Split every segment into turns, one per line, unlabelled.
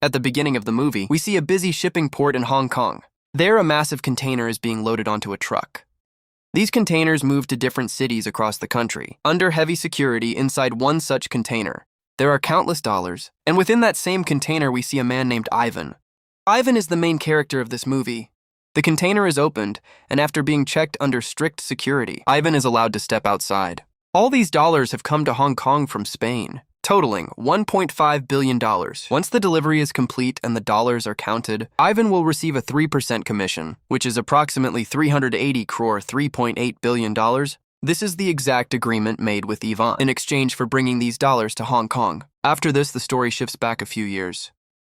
At the beginning of the movie, we see a busy shipping port in Hong Kong. There, a massive container is being loaded onto a truck. These containers move to different cities across the country, under heavy security inside one such container. There are countless dollars, and within that same container we see a man named Ivan. Ivan is the main character of this movie. The container is opened, and after being checked under strict security, Ivan is allowed to step outside. All these dollars have come to Hong Kong from Spain, totaling $1.5 billion. Once the delivery is complete and the dollars are counted, Ivan will receive a 3% commission, which is approximately 380 crore $3.8 billion. This is the exact agreement made with Ivan in exchange for bringing these dollars to Hong Kong. After this, the story shifts back a few years,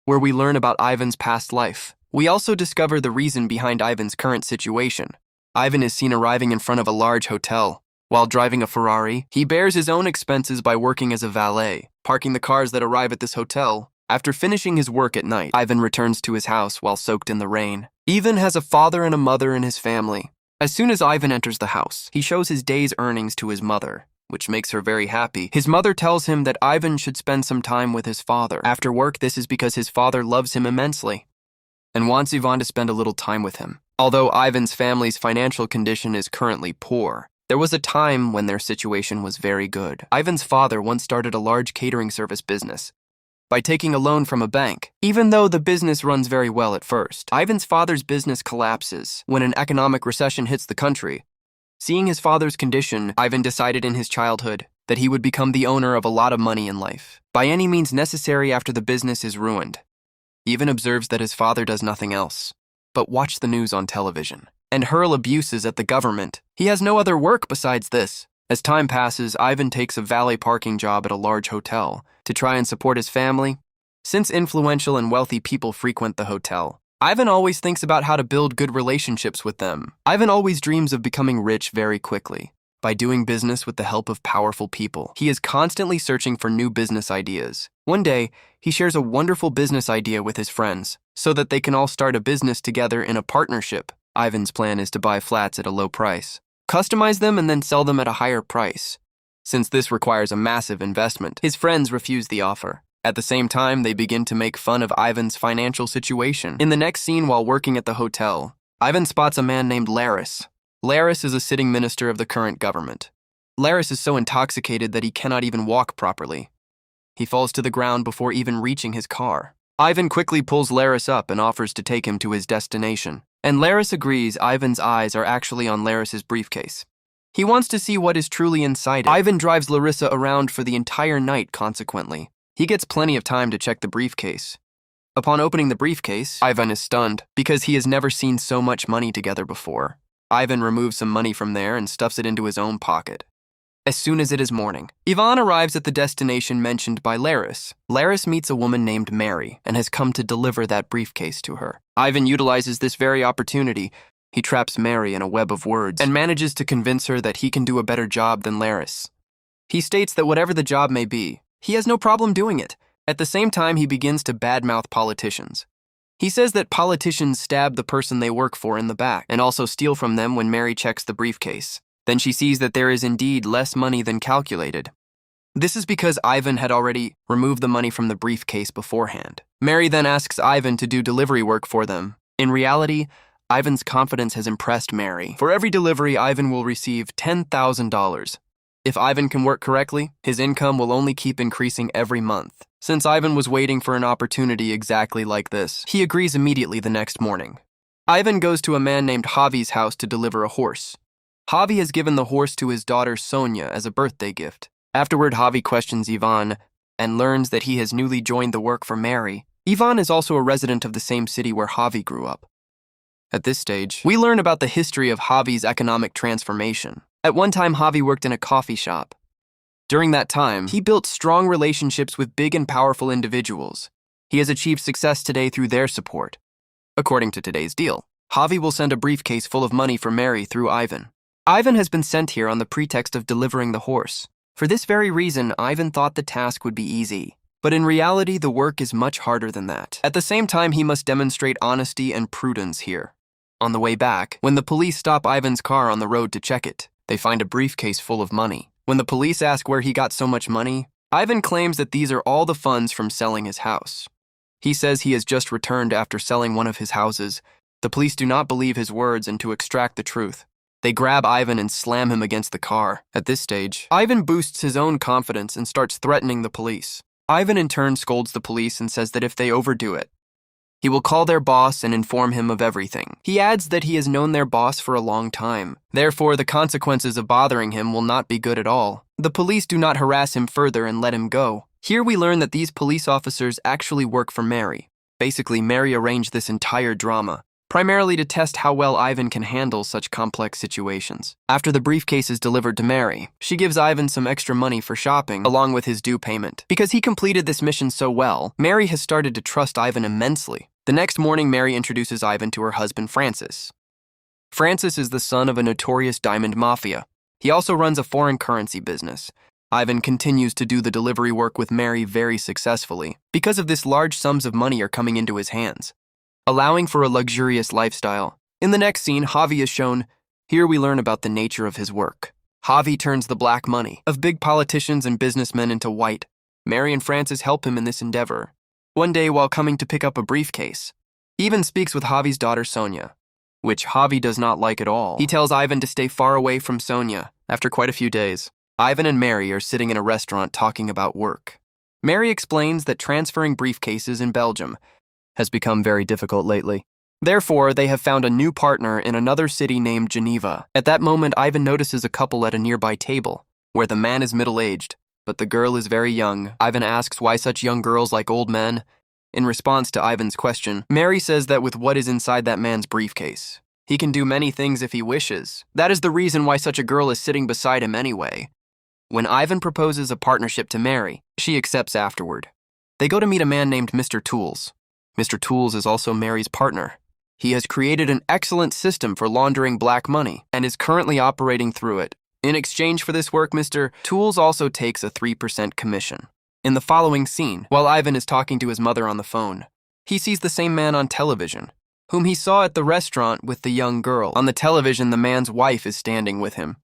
where we learn about Ivan's past life. We also discover the reason behind Ivan's current situation. Ivan is seen arriving in front of a large hotel. While driving a Ferrari, he bears his own expenses by working as a valet, parking the cars that arrive at this hotel. After finishing his work at night, Ivan returns to his house while soaked in the rain. Ivan has a father and a mother in his family. As soon as Ivan enters the house, he shows his day's earnings to his mother, which makes her very happy. His mother tells him that Ivan should spend some time with his father. After work, this is because his father loves him immensely and wants Ivan to spend a little time with him. Although Ivan's family's financial condition is currently poor, there was a time when their situation was very good. Ivan's father once started a large catering service business by taking a loan from a bank. Even though the business runs very well at first, Ivan's father's business collapses when an economic recession hits the country. Seeing his father's condition, Ivan decided in his childhood that he would become the owner of a lot of money in life, by any means necessary after the business is ruined. He even observes that his father does nothing else but watch the news on television and hurl abuses at the government. He has no other work besides this. As time passes, Ivan takes a valet parking job at a large hotel to try and support his family. Since influential and wealthy people frequent the hotel, Ivan always thinks about how to build good relationships with them. Ivan always dreams of becoming rich very quickly by doing business with the help of powerful people. He is constantly searching for new business ideas. One day, he shares a wonderful business idea with his friends so that they can all start a business together in a partnership. Ivan's plan is to buy flats at a low price, customize them, and then sell them at a higher price. Since this requires a massive investment, his friends refuse the offer. At the same time, they begin to make fun of Ivan's financial situation. In the next scene, while working at the hotel, Ivan spots a man named Laris. Laris is a sitting minister of the current government. Laris is so intoxicated that he cannot even walk properly. He falls to the ground before even reaching his car. Ivan quickly pulls Laris up and offers to take him to his destination. And Laris agrees. Ivan's eyes are actually on Laris's briefcase. He wants to see what is truly inside it. Ivan drives Larissa around for the entire night consequently. He gets plenty of time to check the briefcase. Upon opening the briefcase, Ivan is stunned because he has never seen so much money together before. Ivan removes some money from there and stuffs it into his own pocket. As soon as it is morning, Ivan arrives at the destination mentioned by Laris. Laris meets a woman named Mary and has come to deliver that briefcase to her. Ivan utilizes this very opportunity. He traps Mary in a web of words and manages to convince her that he can do a better job than Laris. He states that whatever the job may be, he has no problem doing it. At the same time, he begins to badmouth politicians. He says that politicians stab the person they work for in the back and also steal from them when Mary checks the briefcase. Then she sees that there is indeed less money than calculated. This is because Ivan had already removed the money from the briefcase beforehand. Mary then asks Ivan to do delivery work for them. In reality, Ivan's confidence has impressed Mary. For every delivery, Ivan will receive $10,000. If Ivan can work correctly, his income will only keep increasing every month. Since Ivan was waiting for an opportunity exactly like this, he agrees immediately the next morning. Ivan goes to a man named Javi's house to deliver a horse. Javi has given the horse to his daughter Sonia as a birthday gift. Afterward, Javi questions Ivan and learns that he has newly joined the work for Mary. Ivan is also a resident of the same city where Javi grew up. At this stage, we learn about the history of Javi's economic transformation. At one time, Javi worked in a coffee shop. During that time, he built strong relationships with big and powerful individuals. He has achieved success today through their support. According to today's deal, Javi will send a briefcase full of money for Mary through Ivan. Ivan has been sent here on the pretext of delivering the horse. For this very reason, Ivan thought the task would be easy. But in reality, the work is much harder than that. At the same time, he must demonstrate honesty and prudence here. On the way back, when the police stop Ivan's car on the road to check it, they find a briefcase full of money. When the police ask where he got so much money, Ivan claims that these are all the funds from selling his house. He says he has just returned after selling one of his houses. The police do not believe his words, and to extract the truth, they grab Ivan and slam him against the car. At this stage, Ivan boosts his own confidence and starts threatening the police. Ivan in turn scolds the police and says that if they overdo it, he will call their boss and inform him of everything. He adds that he has known their boss for a long time. Therefore, the consequences of bothering him will not be good at all. The police do not harass him further and let him go. Here we learn that these police officers actually work for Mary. Basically, Mary arranged this entire drama, primarily to test how well Ivan can handle such complex situations. After the briefcase is delivered to Mary, she gives Ivan some extra money for shopping, along with his due payment. Because he completed this mission so well, Mary has started to trust Ivan immensely. The next morning, Mary introduces Ivan to her husband, Francis. Francis is the son of a notorious diamond mafia. He also runs a foreign currency business. Ivan continues to do the delivery work with Mary very successfully. Because of this, large sums of money are coming into his hands, allowing for a luxurious lifestyle. In the next scene, Javi is shown. Here we learn about the nature of his work. Javi turns the black money of big politicians and businessmen into white. Mary and Francis help him in this endeavor. One day, while coming to pick up a briefcase, he even speaks with Javi's daughter Sonia, which Javi does not like at all. He tells Ivan to stay far away from Sonia. After quite a few days, Ivan and Mary are sitting in a restaurant talking about work. Mary explains that transferring briefcases in Belgium has become very difficult lately. Therefore, they have found a new partner in another city named Geneva. At that moment, Ivan notices a couple at a nearby table, where the man is middle-aged, but the girl is very young. Ivan asks why such young girls like old men. In response to Ivan's question, Mary says that with what is inside that man's briefcase, he can do many things if he wishes. That is the reason why such a girl is sitting beside him anyway. When Ivan proposes a partnership to Mary, she accepts afterward. They go to meet a man named Mr. Tools. Mr. Tools is also Mary's partner. He has created an excellent system for laundering black money and is currently operating through it. In exchange for this work, Mr. Tools also takes a 3% commission. In the following scene, while Ivan is talking to his mother on the phone, he sees the same man on television, whom he saw at the restaurant with the young girl. On the television, the man's wife is standing with him.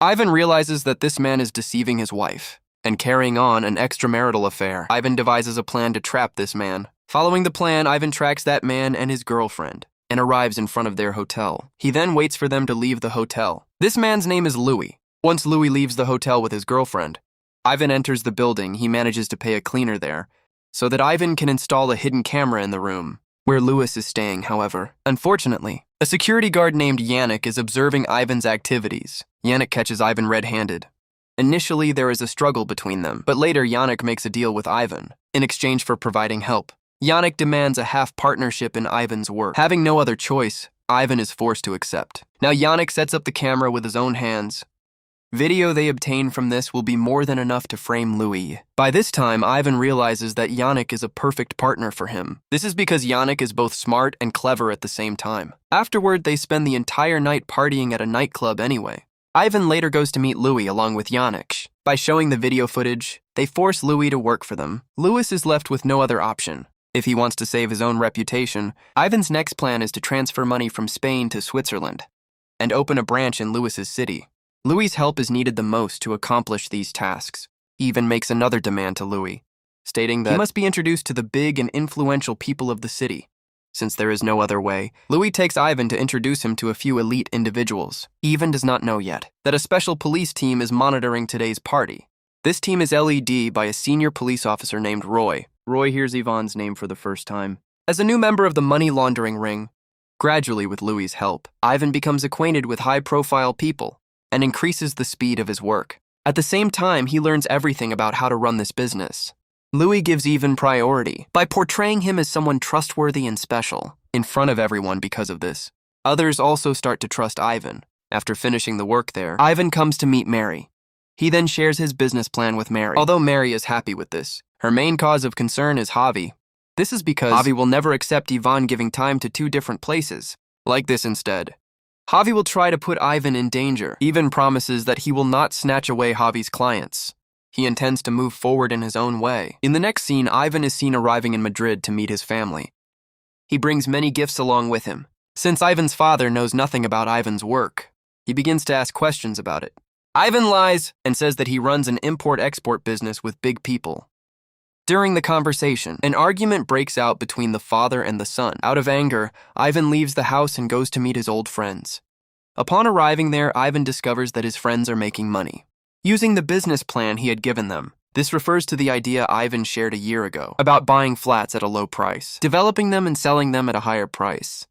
Ivan realizes that this man is deceiving his wife and carrying on an extramarital affair. Ivan devises a plan to trap this man. Following the plan, Ivan tracks that man and his girlfriend and arrives in front of their hotel. He then waits for them to leave the hotel. This man's name is Louis. Once Louis leaves the hotel with his girlfriend, Ivan enters the building. He manages to pay a cleaner there so that Ivan can install a hidden camera in the room where Louis is staying, however. Unfortunately, a security guard named Yannick is observing Ivan's activities. Yannick catches Ivan red-handed. Initially, there is a struggle between them, but later Yannick makes a deal with Ivan in exchange for providing help. Yannick demands a half-partnership in Ivan's work. Having no other choice, Ivan is forced to accept. Now Yannick sets up the camera with his own hands. Video they obtain from this will be more than enough to frame Louis. By this time, Ivan realizes that Yannick is a perfect partner for him. This is because Yannick is both smart and clever at the same time. Afterward, they spend the entire night partying at a nightclub anyway. Ivan later goes to meet Louis along with Yannick. By showing the video footage, they force Louis to work for them. Louis is left with no other option. If he wants to save his own reputation, Ivan's next plan is to transfer money from Spain to Switzerland and open a branch in Louis's city. Louis's help is needed the most to accomplish these tasks. He even makes another demand to Louis, stating that he must be introduced to the big and influential people of the city. Since there is no other way, Louis takes Ivan to introduce him to a few elite individuals. He even does not know yet that a special police team is monitoring today's party. This team is led by a senior police officer named Roy. Roy hears Yvonne's name for the first time. As a new member of the money laundering ring, gradually with Louis's help, Ivan becomes acquainted with high-profile people and increases the speed of his work. At the same time, he learns everything about how to run this business. Louis gives Ivan priority by portraying him as someone trustworthy and special in front of everyone because of this. Others also start to trust Ivan. After finishing the work there, Ivan comes to meet Mary. He then shares his business plan with Mary. Although Mary is happy with this, her main cause of concern is Javi. This is because Javi will never accept Yvonne giving time to two different places. Like this instead, Javi will try to put Ivan in danger. Ivan promises that he will not snatch away Javi's clients. He intends to move forward in his own way. In the next scene, Ivan is seen arriving in Madrid to meet his family. He brings many gifts along with him. Since Ivan's father knows nothing about Ivan's work, he begins to ask questions about it. Ivan lies and says that he runs an import-export business with big people. During the conversation, an argument breaks out between the father and the son. Out of anger, Ivan leaves the house and goes to meet his old friends. Upon arriving there, Ivan discovers that his friends are making money, using the business plan he had given them. This refers to the idea Ivan shared a year ago about buying flats at a low price, developing them and selling them at a higher price.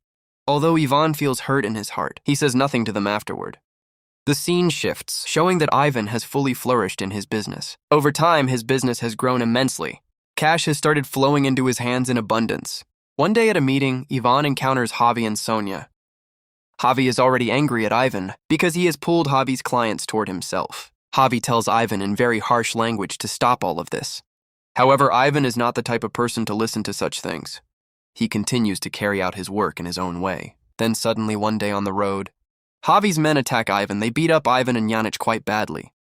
Although Ivan feels hurt in his heart, he says nothing to them afterward. The scene shifts, showing that Ivan has fully flourished in his business. Over time, his business has grown immensely. Cash has started flowing into his hands in abundance. One day at a meeting, Ivan encounters Javi and Sonia. Javi is already angry at Ivan because he has pulled Javi's clients toward himself. Javi tells Ivan in very harsh language to stop all of this. However, Ivan is not the type of person to listen to such things. He continues to carry out his work in his own way. Then suddenly one day on the road, Javi's men attack Ivan. They beat up Ivan and Janich quite badly.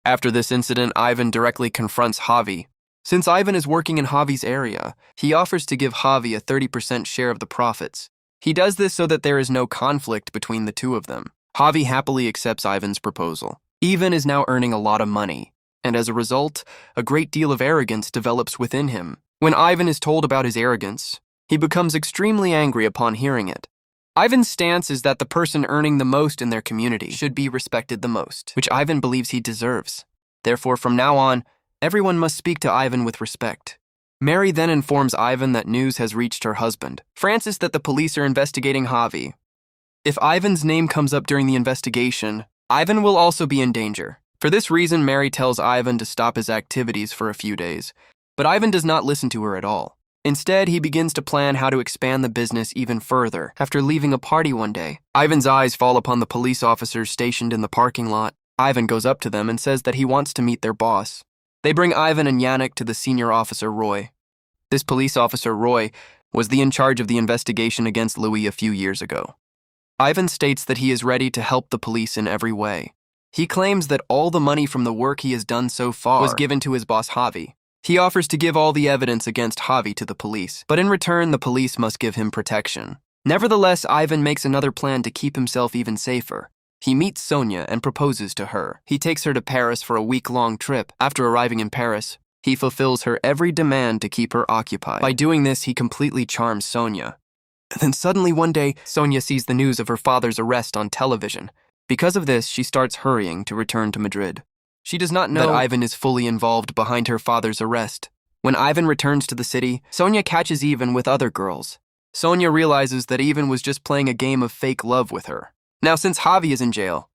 After this incident, Ivan directly confronts Javi. Since Ivan is working in Javi's area, he offers to give Javi a 30% share of the profits. He does this so that there is no conflict between the two of them. Javi happily accepts Ivan's proposal. Ivan is now earning a lot of money, and as a result, a great deal of arrogance develops within him. When Ivan is told about his arrogance, he becomes extremely angry upon hearing it. Ivan's stance is that the person earning the most in their community should be respected the most, which Ivan believes he deserves. Therefore, from now on, everyone must speak to Ivan with respect. Mary then informs Ivan that news has reached her husband, Francis, that the police are investigating Javi. If Ivan's name comes up during the investigation, Ivan will also be in danger. For this reason, Mary tells Ivan to stop his activities for a few days, but Ivan does not listen to her at all. Instead, he begins to plan how to expand the business even further. After leaving a party one day, Ivan's eyes fall upon the police officers stationed in the parking lot. Ivan goes up to them and says that he wants to meet their boss. They bring Ivan and Janich to the senior officer, Roy. This police officer, Roy, was in charge of the investigation against Louis a few years ago. Ivan states that he is ready to help the police in every way. He claims that all the money from the work he has done so far was given to his boss, Javi. He offers to give all the evidence against Javi to the police, but in return, the police must give him protection. Nevertheless, Ivan makes another plan to keep himself even safer. He meets Sonia and proposes to her. He takes her to Paris for a week-long trip. After arriving in Paris, he fulfills her every demand to keep her occupied. By doing this, he completely charms Sonia. Then suddenly one day, Sonia sees the news of her father's arrest on television. Because of this, she starts hurrying to return to Madrid. She does not know that Ivan is fully involved behind her father's arrest. When Ivan returns to the city, Sonia catches Ivan with other girls. Sonia realizes that Ivan was just playing a game of fake love with her. Now, since Javi is in jail,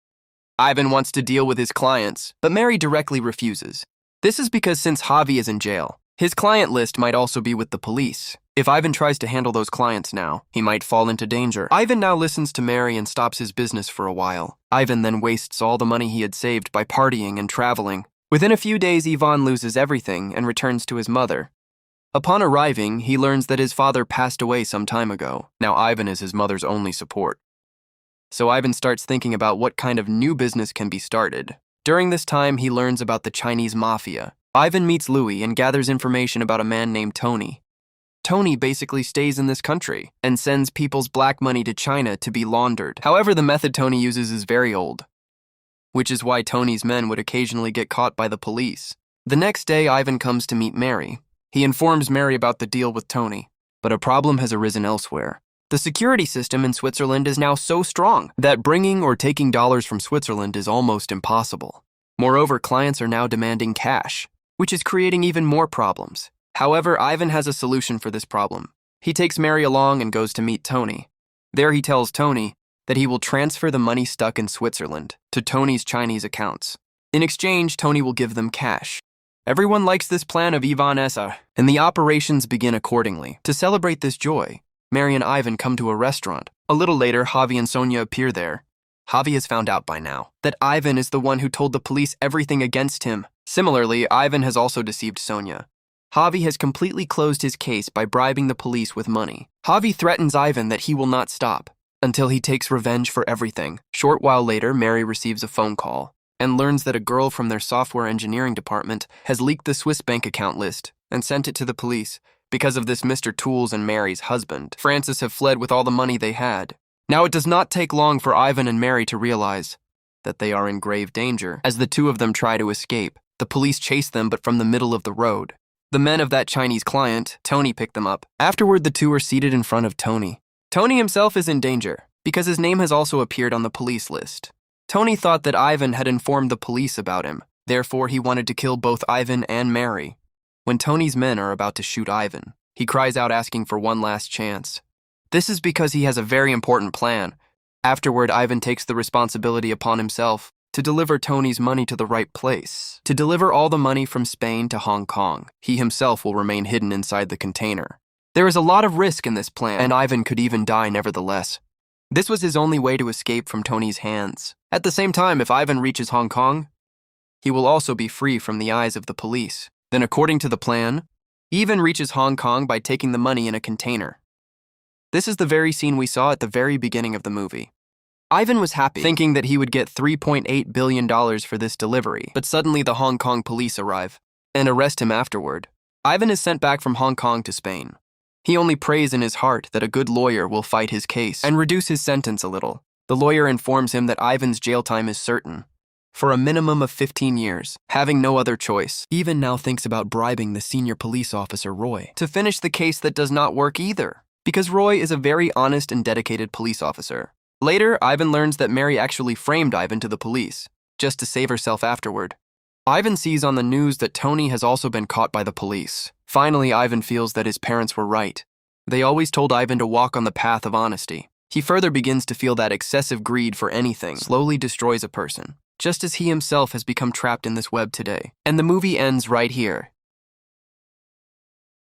Ivan wants to deal with his clients, but Mary directly refuses. This is because since Javi is in jail, his client list might also be with the police. If Ivan tries to handle those clients now, he might fall into danger. Ivan now listens to Mary and stops his business for a while. Ivan then wastes all the money he had saved by partying and traveling. Within a few days, Ivan loses everything and returns to his mother. Upon arriving, he learns that his father passed away some time ago. Now Ivan is his mother's only support. So Ivan starts thinking about what kind of new business can be started. During this time, he learns about the Chinese mafia. Ivan meets Louis and gathers information about a man named Tony. Tony basically stays in this country and sends people's black money to China to be laundered. However, the method Tony uses is very old, which is why Tony's men would occasionally get caught by the police. The next day, Ivan comes to meet Mary. He informs Mary about the deal with Tony, but a problem has arisen elsewhere. The security system in Switzerland is now so strong that bringing or taking dollars from Switzerland is almost impossible. Moreover, clients are now demanding cash, which is creating even more problems. However, Ivan has a solution for this problem. He takes Mary along and goes to meet Tony. There he tells Tony that he will transfer the money stuck in Switzerland to Tony's Chinese accounts. In exchange, Tony will give them cash. Everyone likes this plan of Ivan Essa, and the operations begin accordingly. To celebrate this joy, Mary and Ivan come to a restaurant. A little later, Javi and Sonia appear there. Javi has found out by now that Ivan is the one who told the police everything against him. Similarly, Ivan has also deceived Sonia. Javi has completely closed his case by bribing the police with money. Javi threatens Ivan that he will not stop until he takes revenge for everything. Short while later, Mary receives a phone call and learns that a girl from their software engineering department has leaked the Swiss bank account list and sent it to the police. Because of this, Mr. Tools and Mary's husband, Francis, have fled with all the money they had. Now it does not take long for Ivan and Mary to realize that they are in grave danger. As the two of them try to escape, the police chase them but from the middle of the road. The men of that Chinese client, Tony, picked them up. Afterward, the two are seated in front of Tony. Tony himself is in danger, because his name has also appeared on the police list. Tony thought that Ivan had informed the police about him. Therefore, he wanted to kill both Ivan and Mary. When Tony's men are about to shoot Ivan, he cries out asking for one last chance. This is because he has a very important plan. Afterward, Ivan takes the responsibility upon himself to deliver Tony's money to the right place, to deliver all the money from Spain to Hong Kong. He himself will remain hidden inside the container. There is a lot of risk in this plan, and Ivan could even die nevertheless. This was his only way to escape from Tony's hands. At the same time, if Ivan reaches Hong Kong, he will also be free from the eyes of the police. Then, according to the plan, Ivan reaches Hong Kong by taking the money in a container. This is the very scene we saw at the very beginning of the movie. Ivan was happy, thinking that he would get $3.8 billion for this delivery, but suddenly the Hong Kong police arrive and arrest him afterward. Ivan is sent back from Hong Kong to Spain. He only prays in his heart that a good lawyer will fight his case and reduce his sentence a little. The lawyer informs him that Ivan's jail time is certain, for a minimum of 15 years. Having no other choice, Ivan now thinks about bribing the senior police officer, Roy, to finish the case that does not work either, because Roy is a very honest and dedicated police officer. Later, Ivan learns that Mary actually framed Ivan to the police, just to save herself afterward. Ivan sees on the news that Tony has also been caught by the police. Finally, Ivan feels that his parents were right. They always told Ivan to walk on the path of honesty. He further begins to feel that excessive greed for anything slowly destroys a person, just as he himself has become trapped in this web today. And the movie ends right here.